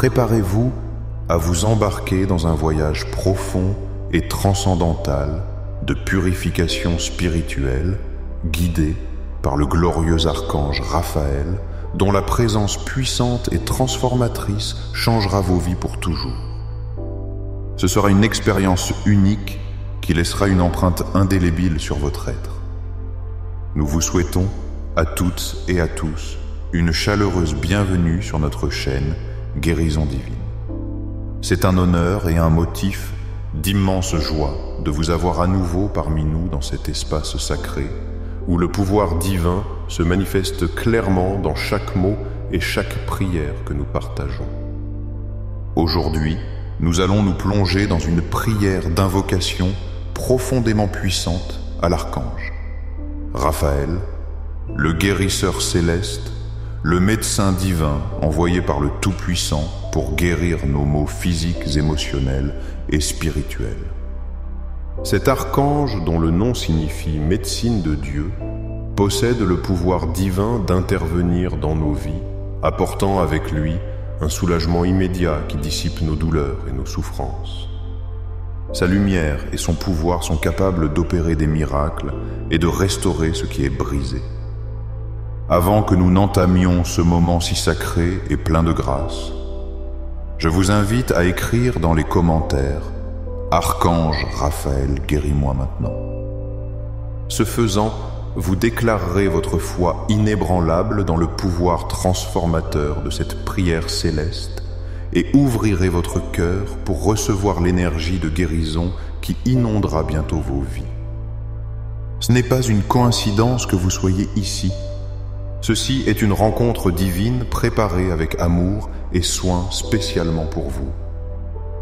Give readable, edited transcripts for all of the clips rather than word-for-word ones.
préparez-vous à vous embarquer dans un voyage profond et transcendantal de purification spirituelle, guidé par le glorieux archange Raphaël, dont la présence puissante et transformatrice changera vos vies pour toujours. Ce sera une expérience unique qui laissera une empreinte indélébile sur votre être. Nous vous souhaitons, à toutes et à tous, une chaleureuse bienvenue sur notre chaîne Guérison Divine. C'est un honneur et un motif d'immense joie de vous avoir à nouveau parmi nous dans cet espace sacré où le pouvoir divin se manifeste clairement dans chaque mot et chaque prière que nous partageons. Aujourd'hui, nous allons nous plonger dans une prière d'invocation profondément puissante à l'archange Raphaël, le guérisseur céleste, le médecin divin envoyé par le Tout-Puissant pour guérir nos maux physiques, émotionnels et spirituels. Cet archange, dont le nom signifie médecine de Dieu, possède le pouvoir divin d'intervenir dans nos vies, apportant avec lui un soulagement immédiat qui dissipe nos douleurs et nos souffrances. Sa lumière et son pouvoir sont capables d'opérer des miracles et de restaurer ce qui est brisé. Avant que nous n'entamions ce moment si sacré et plein de grâce, je vous invite à écrire dans les commentaires « Archange Raphaël, guéris-moi maintenant ». Ce faisant, vous déclarerez votre foi inébranlable dans le pouvoir transformateur de cette prière céleste et ouvrirez votre cœur pour recevoir l'énergie de guérison qui inondera bientôt vos vies. Ce n'est pas une coïncidence que vous soyez ici. Ceci est une rencontre divine préparée avec amour et soin spécialement pour vous.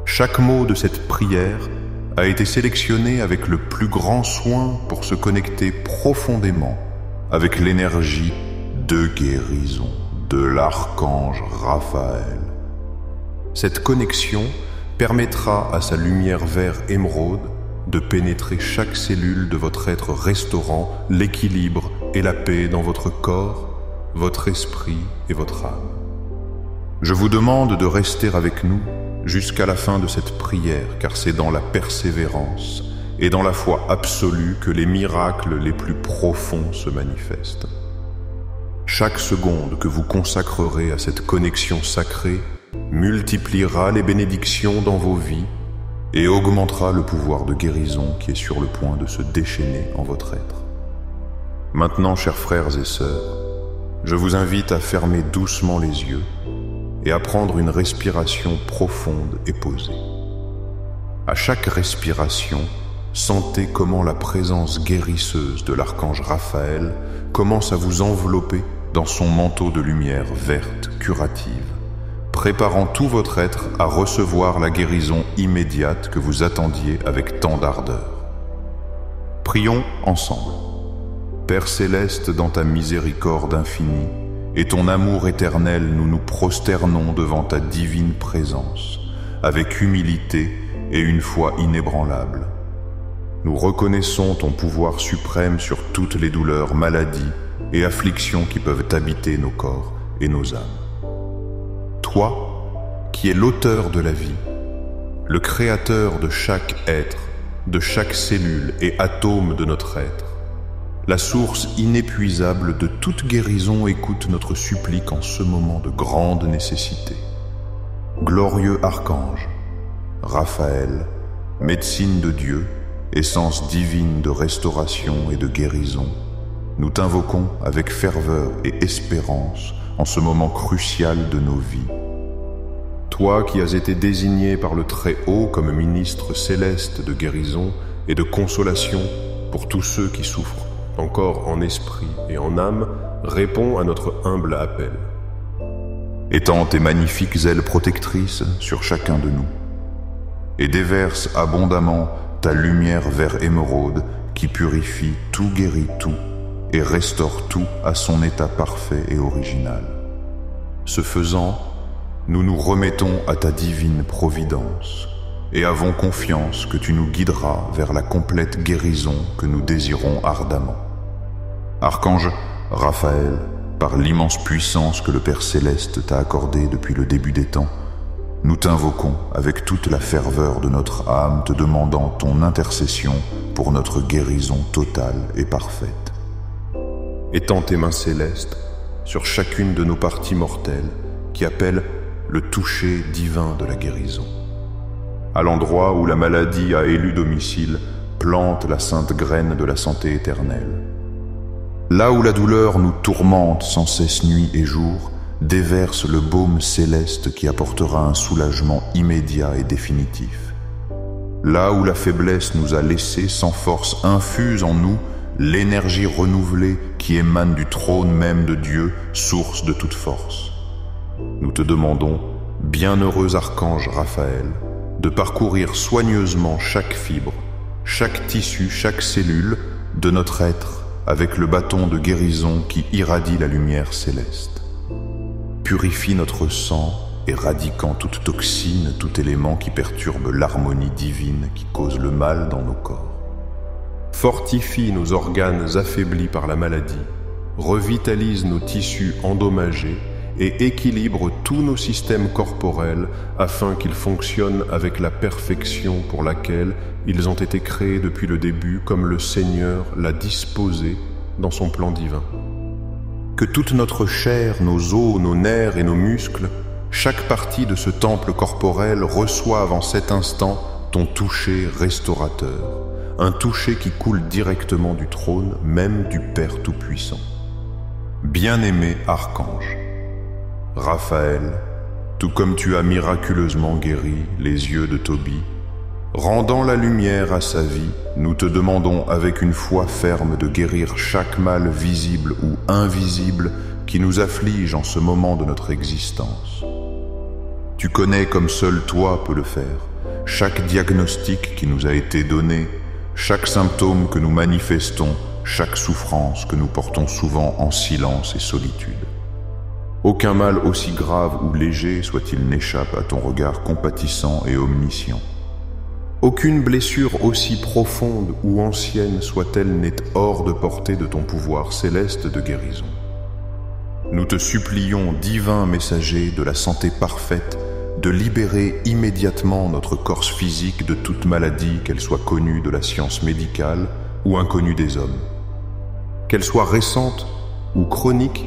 Chaque mot de cette prière a été sélectionné avec le plus grand soin pour se connecter profondément avec l'énergie de guérison de l'archange Raphaël. Cette connexion permettra à sa lumière vert émeraude de pénétrer chaque cellule de votre être, restaurant l'équilibre et la paix dans votre corps, votre esprit et votre âme. Je vous demande de rester avec nous jusqu'à la fin de cette prière, car c'est dans la persévérance et dans la foi absolue que les miracles les plus profonds se manifestent. Chaque seconde que vous consacrerez à cette connexion sacrée multipliera les bénédictions dans vos vies et augmentera le pouvoir de guérison qui est sur le point de se déchaîner en votre être. Maintenant, chers frères et sœurs, je vous invite à fermer doucement les yeux et à prendre une respiration profonde et posée. À chaque respiration, sentez comment la présence guérisseuse de l'archange Raphaël commence à vous envelopper dans son manteau de lumière verte curative, préparant tout votre être à recevoir la guérison immédiate que vous attendiez avec tant d'ardeur. Prions ensemble. Père céleste, dans ta miséricorde infinie et ton amour éternel, nous nous prosternons devant ta divine présence, avec humilité et une foi inébranlable. Nous reconnaissons ton pouvoir suprême sur toutes les douleurs, maladies et afflictions qui peuvent habiter nos corps et nos âmes. Toi, qui es l'auteur de la vie, le créateur de chaque être, de chaque cellule et atome de notre être, la source inépuisable de toute guérison, écoute notre supplique en ce moment de grande nécessité. Glorieux archange, Raphaël, médecine de Dieu, essence divine de restauration et de guérison, nous t'invoquons avec ferveur et espérance en ce moment crucial de nos vies. Toi qui as été désigné par le Très-Haut comme ministre céleste de guérison et de consolation pour tous ceux qui souffrent, en corps, en esprit et en âme, réponds à notre humble appel. Étends tes magnifiques ailes protectrices sur chacun de nous et déverse abondamment ta lumière vert émeraude qui purifie tout, guérit tout et restaure tout à son état parfait et original. Ce faisant, nous nous remettons à ta divine providence et avons confiance que tu nous guideras vers la complète guérison que nous désirons ardemment. Archange Raphaël, par l'immense puissance que le Père Céleste t'a accordée depuis le début des temps, nous t'invoquons avec toute la ferveur de notre âme, te demandant ton intercession pour notre guérison totale et parfaite. Étends tes mains célestes sur chacune de nos parties mortelles qui appellent le toucher divin de la guérison. À l'endroit où la maladie a élu domicile, plante la sainte graine de la santé éternelle. Là où la douleur nous tourmente sans cesse nuit et jour, déverse le baume céleste qui apportera un soulagement immédiat et définitif. Là où la faiblesse nous a laissés sans force, infuse en nous l'énergie renouvelée qui émane du trône même de Dieu, source de toute force. Nous te demandons, bienheureux archange Raphaël, de parcourir soigneusement chaque fibre, chaque tissu, chaque cellule de notre être avec le bâton de guérison qui irradie la lumière céleste. Purifie notre sang, éradiquant toute toxine, tout élément qui perturbe l'harmonie divine qui cause le mal dans nos corps. Fortifie nos organes affaiblis par la maladie, revitalise nos tissus endommagés et équilibre tous nos systèmes corporels afin qu'ils fonctionnent avec la perfection pour laquelle ils ont été créés depuis le début comme le Seigneur l'a disposé dans son plan divin. Que toute notre chair, nos os, nos nerfs et nos muscles, chaque partie de ce temple corporel reçoive en cet instant ton toucher restaurateur, un toucher qui coule directement du trône, même du Père Tout-Puissant. Bien-aimé archange, Raphaël, tout comme tu as miraculeusement guéri les yeux de Tobie, rendant la lumière à sa vie, nous te demandons avec une foi ferme de guérir chaque mal visible ou invisible qui nous afflige en ce moment de notre existence. Tu connais comme seul toi peux le faire, chaque diagnostic qui nous a été donné, chaque symptôme que nous manifestons, chaque souffrance que nous portons souvent en silence et solitude. Aucun mal aussi grave ou léger soit-il n'échappe à ton regard compatissant et omniscient. Aucune blessure aussi profonde ou ancienne soit-elle n'est hors de portée de ton pouvoir céleste de guérison. Nous te supplions, divin messager de la santé parfaite, de libérer immédiatement notre corps physique de toute maladie, qu'elle soit connue de la science médicale ou inconnue des hommes. Qu'elle soit récente ou chronique,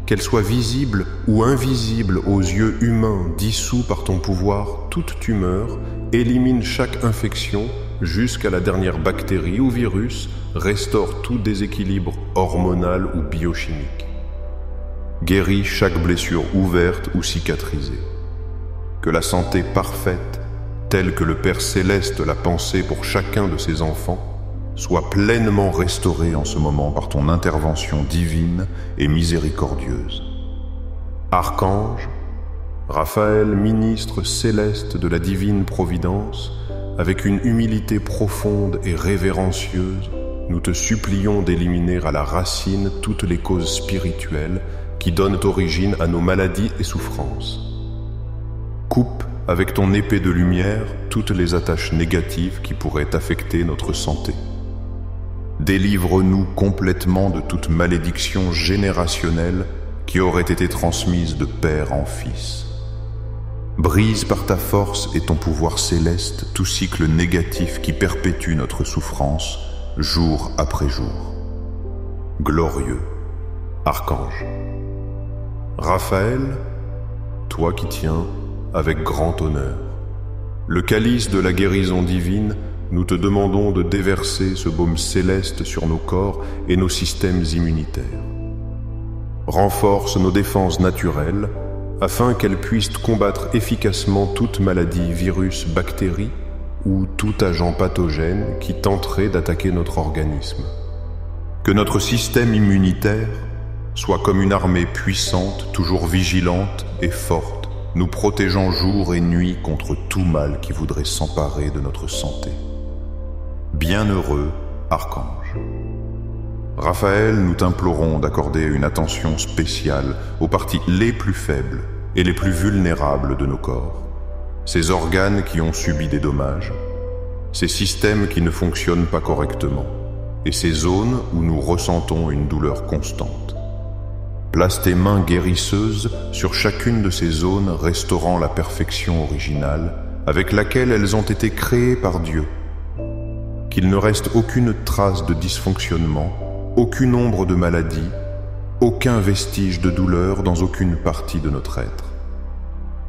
qu'elle soit visible ou invisible aux yeux humains dissous par ton pouvoir, toute tumeur, élimine chaque infection jusqu'à la dernière bactérie ou virus, restaure tout déséquilibre hormonal ou biochimique. Guéris chaque blessure ouverte ou cicatrisée. Que la santé parfaite, telle que le Père Céleste l'a pensée pour chacun de ses enfants, soit pleinement restaurée en ce moment par ton intervention divine et miséricordieuse. Archange, Raphaël, ministre céleste de la divine providence, avec une humilité profonde et révérencieuse, nous te supplions d'éliminer à la racine toutes les causes spirituelles qui donnent origine à nos maladies et souffrances. Coupe avec ton épée de lumière toutes les attaches négatives qui pourraient affecter notre santé. Délivre-nous complètement de toute malédiction générationnelle qui aurait été transmise de père en fils. Brise par ta force et ton pouvoir céleste tout cycle négatif qui perpétue notre souffrance jour après jour. Glorieux Archange. Raphaël, toi qui tiens avec grand honneur le calice de la guérison divine, nous te demandons de déverser ce baume céleste sur nos corps et nos systèmes immunitaires. Renforce nos défenses naturelles afin qu'elles puissent combattre efficacement toute maladie, virus, bactérie ou tout agent pathogène qui tenterait d'attaquer notre organisme. Que notre système immunitaire soit comme une armée puissante, toujours vigilante et forte, nous protégeant jour et nuit contre tout mal qui voudrait s'emparer de notre santé. Bienheureux Archange. Raphaël, nous t'implorons d'accorder une attention spéciale aux parties les plus faibles et les plus vulnérables de nos corps, ces organes qui ont subi des dommages, ces systèmes qui ne fonctionnent pas correctement et ces zones où nous ressentons une douleur constante. Place tes mains guérisseuses sur chacune de ces zones restaurant la perfection originale avec laquelle elles ont été créées par Dieu. Qu'il ne reste aucune trace de dysfonctionnement, aucune ombre de maladie, aucun vestige de douleur dans aucune partie de notre être.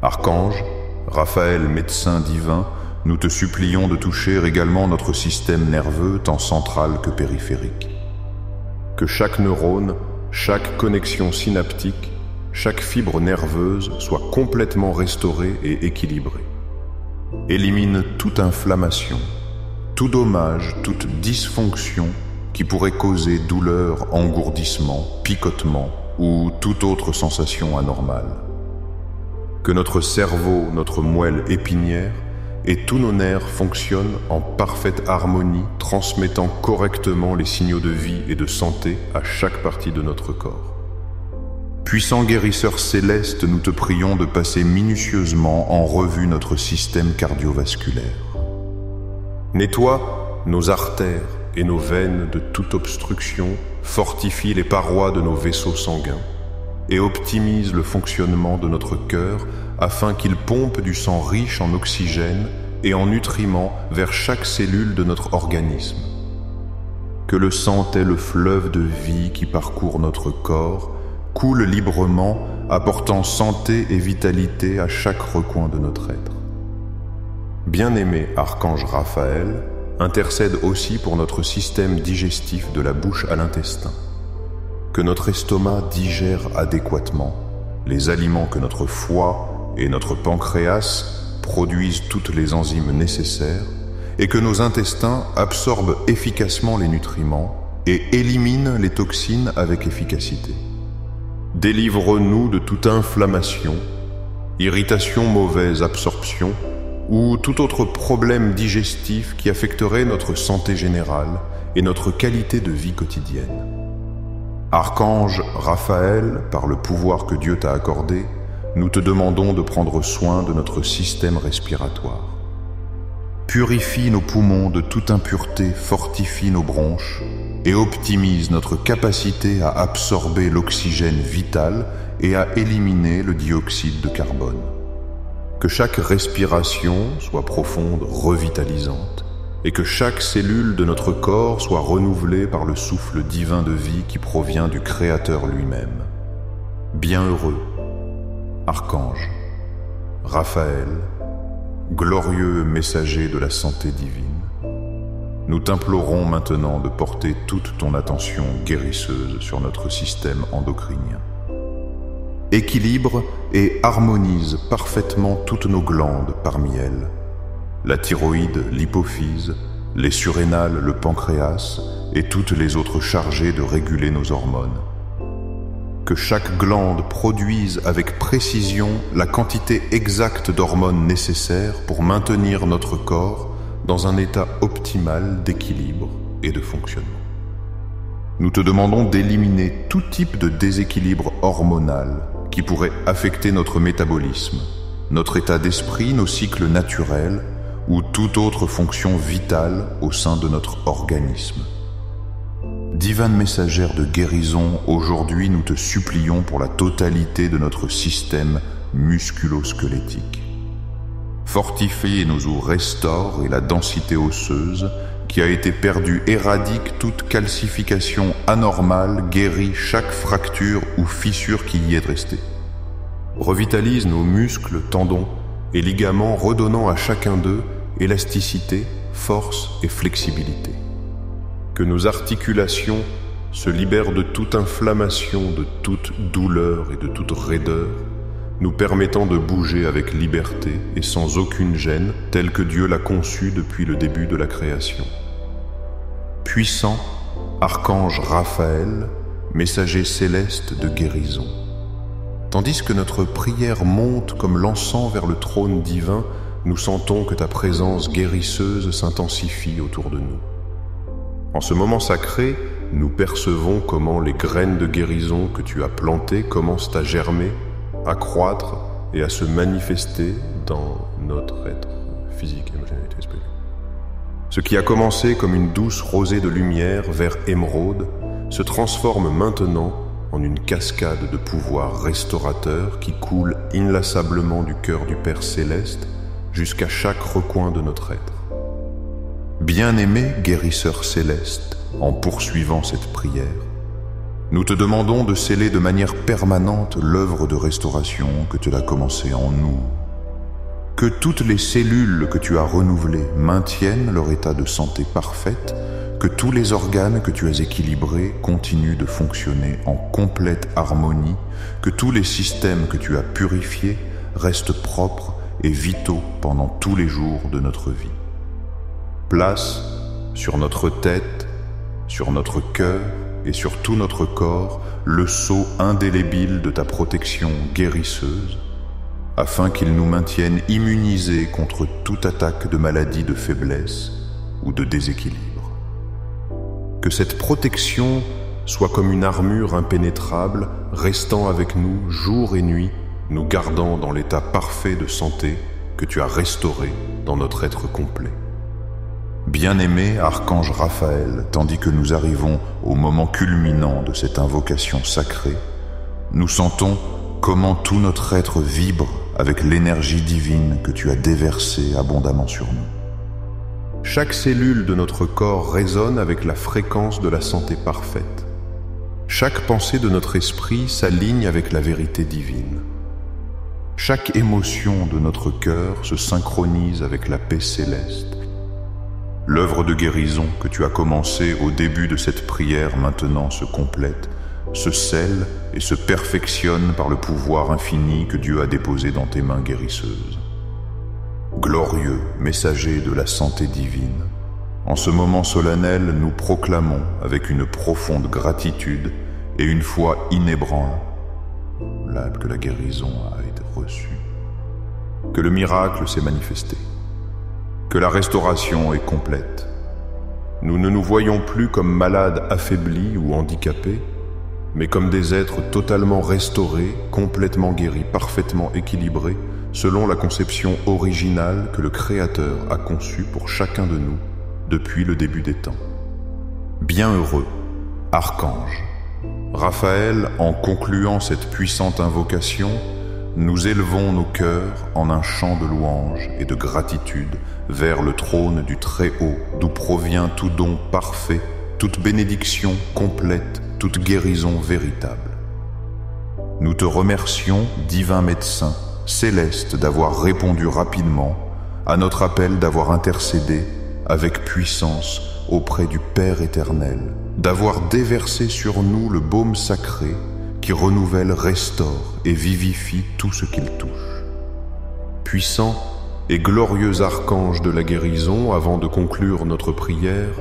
Archange, Raphaël, médecin divin, nous te supplions de toucher également notre système nerveux tant central que périphérique. Que chaque neurone, chaque connexion synaptique, chaque fibre nerveuse soit complètement restaurée et équilibrée. Élimine toute inflammation, tout dommage, toute dysfonction qui pourrait causer douleur, engourdissement, picotement ou toute autre sensation anormale. Que notre cerveau, notre moelle épinière et tous nos nerfs fonctionnent en parfaite harmonie, transmettant correctement les signaux de vie et de santé à chaque partie de notre corps. Puissant guérisseur céleste, nous te prions de passer minutieusement en revue notre système cardiovasculaire. Nettoie nos artères et nos veines de toute obstruction, fortifie les parois de nos vaisseaux sanguins et optimise le fonctionnement de notre cœur afin qu'il pompe du sang riche en oxygène et en nutriments vers chaque cellule de notre organisme. Que le sang tel le fleuve de vie qui parcourt notre corps coule librement, apportant santé et vitalité à chaque recoin de notre être. Bien-aimé Archange Raphaël, intercède aussi pour notre système digestif de la bouche à l'intestin. Que notre estomac digère adéquatement les aliments que notre foie et notre pancréas produisent toutes les enzymes nécessaires et que nos intestins absorbent efficacement les nutriments et éliminent les toxines avec efficacité. Délivre-nous de toute inflammation, irritation, mauvaise absorption ou tout autre problème digestif qui affecterait notre santé générale et notre qualité de vie quotidienne. Archange Raphaël, par le pouvoir que Dieu t'a accordé, nous te demandons de prendre soin de notre système respiratoire. Purifie nos poumons de toute impureté, fortifie nos bronches et optimise notre capacité à absorber l'oxygène vital et à éliminer le dioxyde de carbone. Que chaque respiration soit profonde, revitalisante, et que chaque cellule de notre corps soit renouvelée par le souffle divin de vie qui provient du Créateur lui-même. Bienheureux, Archange, Raphaël, glorieux messager de la santé divine, nous t'implorons maintenant de porter toute ton attention guérisseuse sur notre système endocrinien. Équilibre et harmonise parfaitement toutes nos glandes parmi elles, la thyroïde, l'hypophyse, les surrénales, le pancréas et toutes les autres chargées de réguler nos hormones. Que chaque glande produise avec précision la quantité exacte d'hormones nécessaires pour maintenir notre corps dans un état optimal d'équilibre et de fonctionnement. Nous te demandons d'éliminer tout type de déséquilibre hormonal qui pourrait affecter notre métabolisme, notre état d'esprit, nos cycles naturels ou toute autre fonction vitale au sein de notre organisme. Divine messagère de guérison, aujourd'hui nous te supplions pour la totalité de notre système musculo-squelettique. Fortifie et nous restaure et la densité osseuse qui a été perdue éradique toute calcification anormale, guérit chaque fracture ou fissure qui y est restée. Revitalise nos muscles, tendons et ligaments, redonnant à chacun d'eux élasticité, force et flexibilité. Que nos articulations se libèrent de toute inflammation, de toute douleur et de toute raideur, nous permettant de bouger avec liberté et sans aucune gêne, telle que Dieu l'a conçue depuis le début de la création. Puissant, Archange Raphaël, messager céleste de guérison. Tandis que notre prière monte comme l'encens vers le trône divin, nous sentons que ta présence guérisseuse s'intensifie autour de nous. En ce moment sacré, nous percevons comment les graines de guérison que tu as plantées commencent à germer, à croître et à se manifester dans notre être physique, émotionnel et spirituel. Ce qui a commencé comme une douce rosée de lumière vert émeraude se transforme maintenant en une cascade de pouvoirs restaurateurs qui coule inlassablement du cœur du Père Céleste jusqu'à chaque recoin de notre être. Bien-aimé guérisseur céleste, en poursuivant cette prière, nous te demandons de sceller de manière permanente l'œuvre de restauration que tu as commencée en nous. Que toutes les cellules que tu as renouvelées maintiennent leur état de santé parfaite, que tous les organes que tu as équilibrés continuent de fonctionner en complète harmonie, que tous les systèmes que tu as purifiés restent propres et vitaux pendant tous les jours de notre vie. Place sur notre tête, sur notre cœur et sur tout notre corps le sceau indélébile de ta protection guérisseuse, afin qu'il nous maintienne immunisés contre toute attaque de maladie de faiblesse ou de déséquilibre. Que cette protection soit comme une armure impénétrable, restant avec nous jour et nuit, nous gardant dans l'état parfait de santé que tu as restauré dans notre être complet. Bien-aimé Archange Raphaël, tandis que nous arrivons au moment culminant de cette invocation sacrée, nous sentons comment tout notre être vibre avec l'énergie divine que tu as déversée abondamment sur nous. Chaque cellule de notre corps résonne avec la fréquence de la santé parfaite. Chaque pensée de notre esprit s'aligne avec la vérité divine. Chaque émotion de notre cœur se synchronise avec la paix céleste. L'œuvre de guérison que tu as commencée au début de cette prière maintenant se complète, se scelle et se perfectionne par le pouvoir infini que Dieu a déposé dans tes mains guérisseuses. Glorieux messager de la santé divine, en ce moment solennel, nous proclamons avec une profonde gratitude et une foi inébranlable que la guérison a été reçue, que le miracle s'est manifesté, que la restauration est complète. Nous ne nous voyons plus comme malades affaiblis ou handicapés, mais comme des êtres totalement restaurés, complètement guéris, parfaitement équilibrés, selon la conception originale que le Créateur a conçue pour chacun de nous depuis le début des temps. Bienheureux, Archange Raphaël, en concluant cette puissante invocation, nous élevons nos cœurs en un chant de louange et de gratitude vers le trône du Très-Haut, d'où provient tout don parfait, toute bénédiction complète, toute guérison véritable. Nous te remercions, divin médecin, céleste, d'avoir répondu rapidement à notre appel, d'avoir intercédé avec puissance auprès du Père éternel, d'avoir déversé sur nous le baume sacré qui renouvelle, restaure et vivifie tout ce qu'il touche. Puissant et glorieux archange de la guérison, avant de conclure notre prière,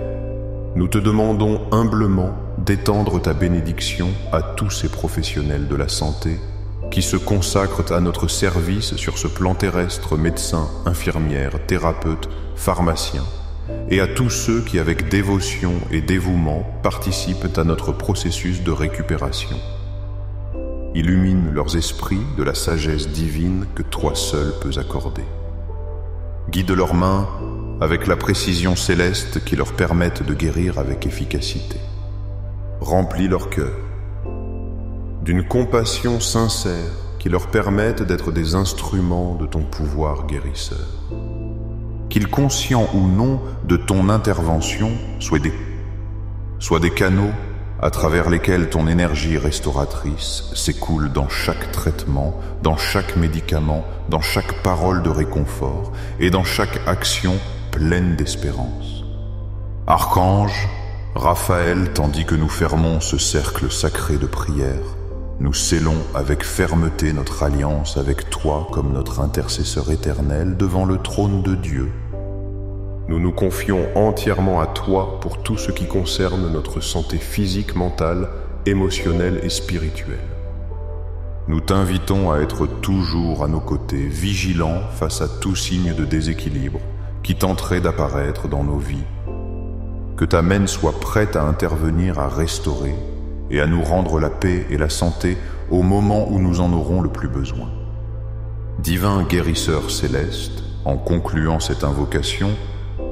nous te demandons humblement d'étendre ta bénédiction à tous ces professionnels de la santé qui se consacrent à notre service sur ce plan terrestre, médecins, infirmières, thérapeutes, pharmaciens, et à tous ceux qui, avec dévotion et dévouement, participent à notre processus de récupération. Illumine leurs esprits de la sagesse divine que toi seul peux accorder. Guide leurs mains avec la précision céleste qui leur permette de guérir avec efficacité. Remplis leur cœur d'une compassion sincère qui leur permette d'être des instruments de ton pouvoir guérisseur. Qu'ils, conscients ou non de ton intervention, soient des canaux à travers lesquels ton énergie restauratrice s'écoule dans chaque traitement, dans chaque médicament, dans chaque parole de réconfort et dans chaque action pleine d'espérance. Archange Raphaël, tandis que nous fermons ce cercle sacré de prière, nous scellons avec fermeté notre alliance avec toi comme notre intercesseur éternel devant le trône de Dieu. Nous nous confions entièrement à toi pour tout ce qui concerne notre santé physique, mentale, émotionnelle et spirituelle. Nous t'invitons à être toujours à nos côtés, vigilants face à tout signe de déséquilibre qui tenterait d'apparaître dans nos vies. Que ta main soit prête à intervenir, à restaurer et à nous rendre la paix et la santé au moment où nous en aurons le plus besoin. Divin guérisseur céleste, en concluant cette invocation,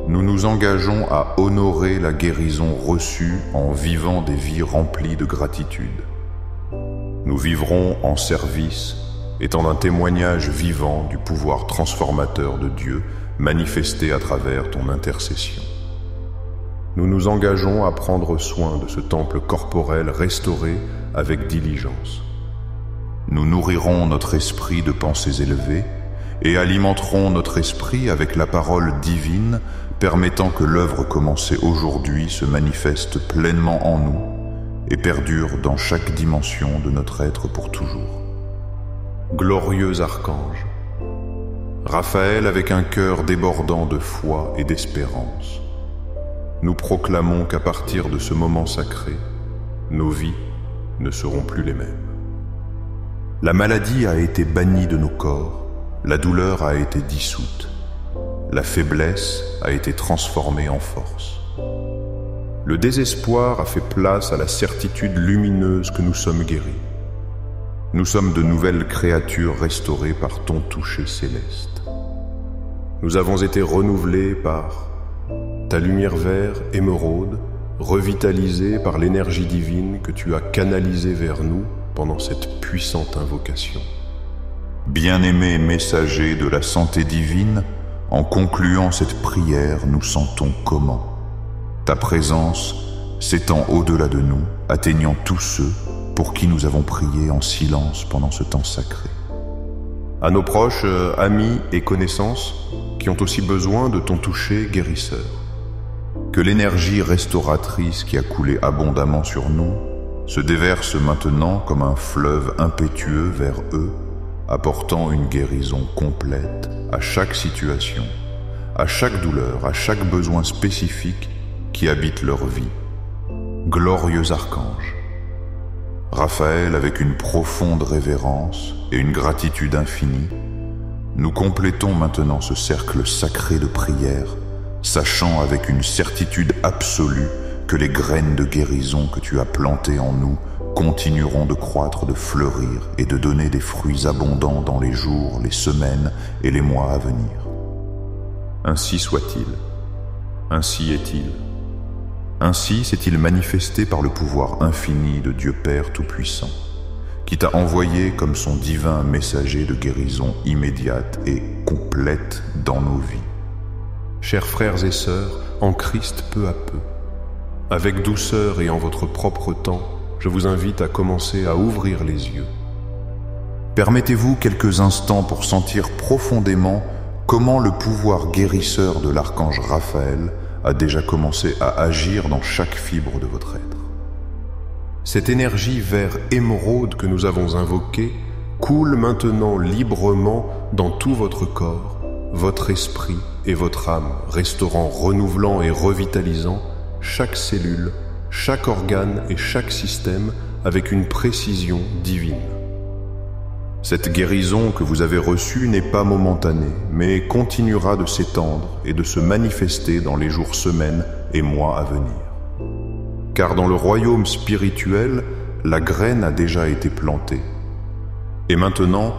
nous nous engageons à honorer la guérison reçue en vivant des vies remplies de gratitude. Nous vivrons en service, étant un témoignage vivant du pouvoir transformateur de Dieu manifesté à travers ton intercession. Nous nous engageons à prendre soin de ce temple corporel restauré avec diligence. Nous nourrirons notre esprit de pensées élevées et alimenterons notre esprit avec la parole divine, permettant que l'œuvre commencée aujourd'hui se manifeste pleinement en nous et perdure dans chaque dimension de notre être pour toujours. Glorieux archange, Raphaël avec un cœur débordant de foi et d'espérance, nous proclamons qu'à partir de ce moment sacré, nos vies ne seront plus les mêmes. La maladie a été bannie de nos corps, la douleur a été dissoute, la faiblesse a été transformée en force. Le désespoir a fait place à la certitude lumineuse que nous sommes guéris. Nous sommes de nouvelles créatures restaurées par ton toucher céleste. Nous avons été renouvelés par ta lumière vert émeraude, revitalisée par l'énergie divine que tu as canalisée vers nous pendant cette puissante invocation. Bien-aimé messager de la santé divine, en concluant cette prière, nous sentons comment ta présence s'étend au-delà de nous, atteignant tous ceux pour qui nous avons prié en silence pendant ce temps sacré. À nos proches, amis et connaissances qui ont aussi besoin de ton toucher guérisseur, que l'énergie restauratrice qui a coulé abondamment sur nous se déverse maintenant comme un fleuve impétueux vers eux, apportant une guérison complète à chaque situation, à chaque douleur, à chaque besoin spécifique qui habite leur vie. Glorieux archange, Raphaël, avec une profonde révérence et une gratitude infinie, nous complétons maintenant ce cercle sacré de prière, sachant avec une certitude absolue que les graines de guérison que tu as plantées en nous continueront de croître, de fleurir et de donner des fruits abondants dans les jours, les semaines et les mois à venir. Ainsi soit-il, ainsi est-il. Ainsi s'est-il manifesté par le pouvoir infini de Dieu Père Tout-Puissant, qui t'a envoyé comme son divin messager de guérison immédiate et complète dans nos vies. Chers frères et sœurs, en Christ peu à peu, avec douceur et en votre propre temps, je vous invite à commencer à ouvrir les yeux. Permettez-vous quelques instants pour sentir profondément comment le pouvoir guérisseur de l'archange Raphaël a déjà commencé à agir dans chaque fibre de votre être. Cette énergie vert émeraude que nous avons invoquée coule maintenant librement dans tout votre corps, votre esprit et votre âme, restaurant, renouvelant et revitalisant chaque cellule, chaque organe et chaque système avec une précision divine. Cette guérison que vous avez reçue n'est pas momentanée, mais continuera de s'étendre et de se manifester dans les jours, semaines et mois à venir. Car dans le royaume spirituel, la graine a déjà été plantée. Et maintenant,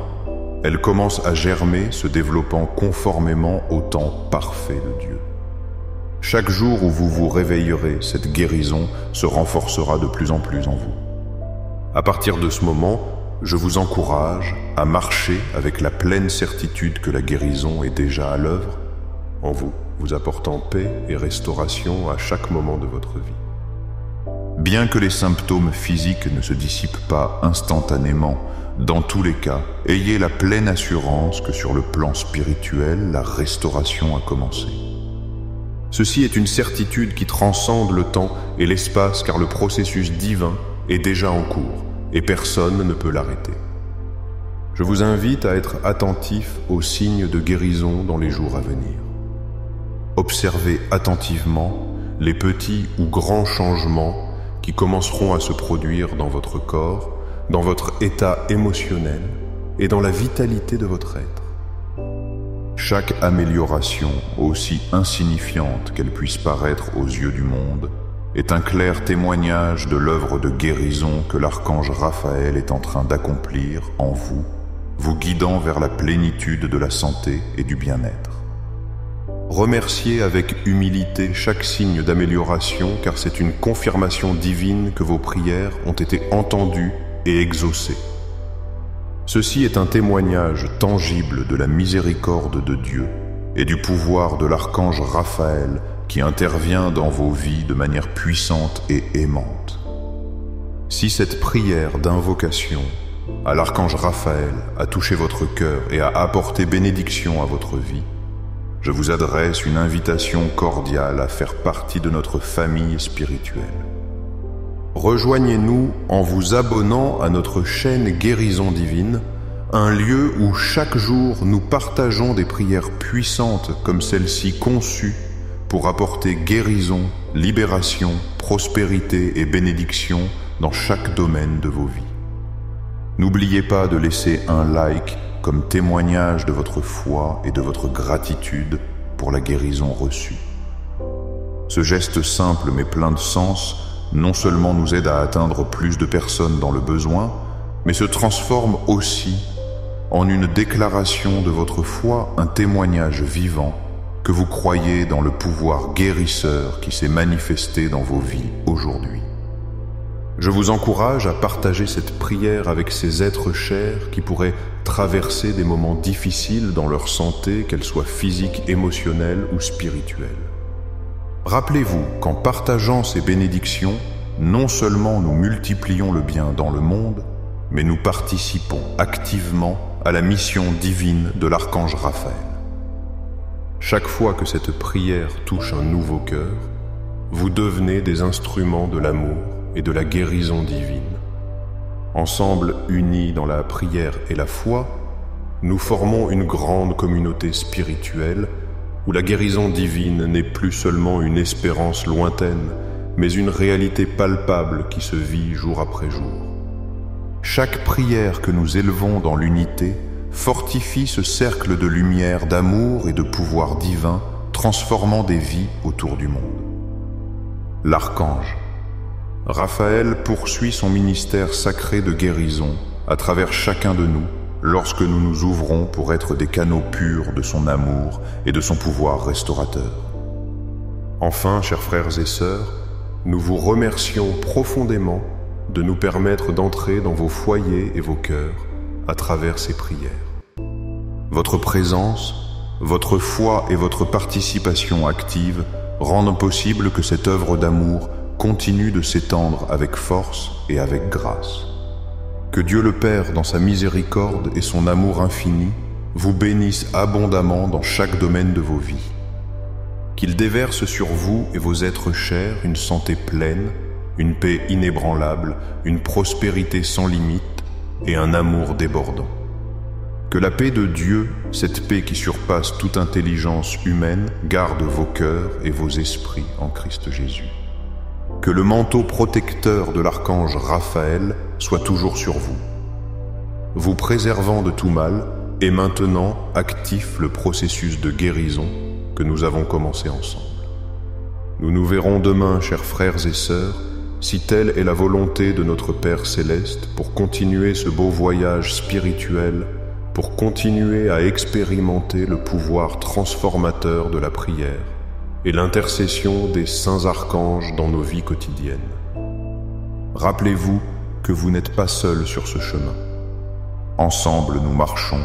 elle commence à germer, se développant conformément au temps parfait de Dieu. Chaque jour où vous vous réveillerez, cette guérison se renforcera de plus en plus en vous. À partir de ce moment, je vous encourage à marcher avec la pleine certitude que la guérison est déjà à l'œuvre en vous, vous apportant paix et restauration à chaque moment de votre vie. Bien que les symptômes physiques ne se dissipent pas instantanément, dans tous les cas, ayez la pleine assurance que sur le plan spirituel, la restauration a commencé. Ceci est une certitude qui transcende le temps et l'espace car le processus divin est déjà en cours et personne ne peut l'arrêter. Je vous invite à être attentif aux signes de guérison dans les jours à venir. Observez attentivement les petits ou grands changements qui commenceront à se produire dans votre corps, dans votre état émotionnel et dans la vitalité de votre être. Chaque amélioration, aussi insignifiante qu'elle puisse paraître aux yeux du monde, est un clair témoignage de l'œuvre de guérison que l'archange Raphaël est en train d'accomplir en vous, vous guidant vers la plénitude de la santé et du bien-être. Remerciez avec humilité chaque signe d'amélioration car c'est une confirmation divine que vos prières ont été entendues et exaucé. Ceci est un témoignage tangible de la miséricorde de Dieu et du pouvoir de l'archange Raphaël qui intervient dans vos vies de manière puissante et aimante. Si cette prière d'invocation à l'archange Raphaël a touché votre cœur et a apporté bénédiction à votre vie, je vous adresse une invitation cordiale à faire partie de notre famille spirituelle. Rejoignez-nous en vous abonnant à notre chaîne Guérison Divine, un lieu où chaque jour nous partageons des prières puissantes comme celle-ci conçues pour apporter guérison, libération, prospérité et bénédiction dans chaque domaine de vos vies. N'oubliez pas de laisser un like comme témoignage de votre foi et de votre gratitude pour la guérison reçue. Ce geste simple mais plein de sens non seulement nous aide à atteindre plus de personnes dans le besoin, mais se transforme aussi en une déclaration de votre foi, un témoignage vivant que vous croyez dans le pouvoir guérisseur qui s'est manifesté dans vos vies aujourd'hui. Je vous encourage à partager cette prière avec ces êtres chers qui pourraient traverser des moments difficiles dans leur santé, qu'elle soit physique, émotionnelle ou spirituelle. Rappelez-vous qu'en partageant ces bénédictions, non seulement nous multiplions le bien dans le monde, mais nous participons activement à la mission divine de l'archange Raphaël. Chaque fois que cette prière touche un nouveau cœur, vous devenez des instruments de l'amour et de la guérison divine. Ensemble, unis dans la prière et la foi, nous formons une grande communauté spirituelle où la guérison divine n'est plus seulement une espérance lointaine, mais une réalité palpable qui se vit jour après jour. Chaque prière que nous élevons dans l'unité fortifie ce cercle de lumière, d'amour et de pouvoir divin, transformant des vies autour du monde. L'archange Raphaël poursuit son ministère sacré de guérison à travers chacun de nous lorsque nous nous ouvrons pour être des canaux purs de son amour et de son pouvoir restaurateur. Enfin, chers frères et sœurs, nous vous remercions profondément de nous permettre d'entrer dans vos foyers et vos cœurs à travers ces prières. Votre présence, votre foi et votre participation active rendent possible que cette œuvre d'amour continue de s'étendre avec force et avec grâce. Que Dieu le Père, dans sa miséricorde et son amour infini, vous bénisse abondamment dans chaque domaine de vos vies. Qu'il déverse sur vous et vos êtres chers une santé pleine, une paix inébranlable, une prospérité sans limite et un amour débordant. Que la paix de Dieu, cette paix qui surpasse toute intelligence humaine, garde vos cœurs et vos esprits en Christ Jésus. Que le manteau protecteur de l'archange Raphaël soit toujours sur vous, vous préservant de tout mal et maintenant actif le processus de guérison que nous avons commencé ensemble. Nous nous verrons demain, chers frères et sœurs, si telle est la volonté de notre Père Céleste pour continuer ce beau voyage spirituel, pour continuer à expérimenter le pouvoir transformateur de la prière et l'intercession des saints archanges dans nos vies quotidiennes. Rappelez-vous que vous n'êtes pas seuls sur ce chemin. Ensemble, nous marchons,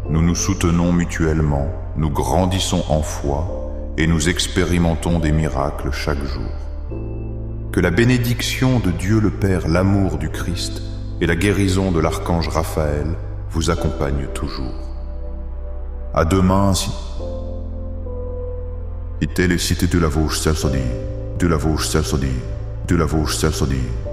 nous nous soutenons mutuellement, nous grandissons en foi et nous expérimentons des miracles chaque jour. Que la bénédiction de Dieu le Père, l'amour du Christ et la guérison de l'archange Raphaël vous accompagnent toujours. À demain, si telle est cité de la vôche celle-ci, de la vôche celle-ci, de la vôche celle-ci.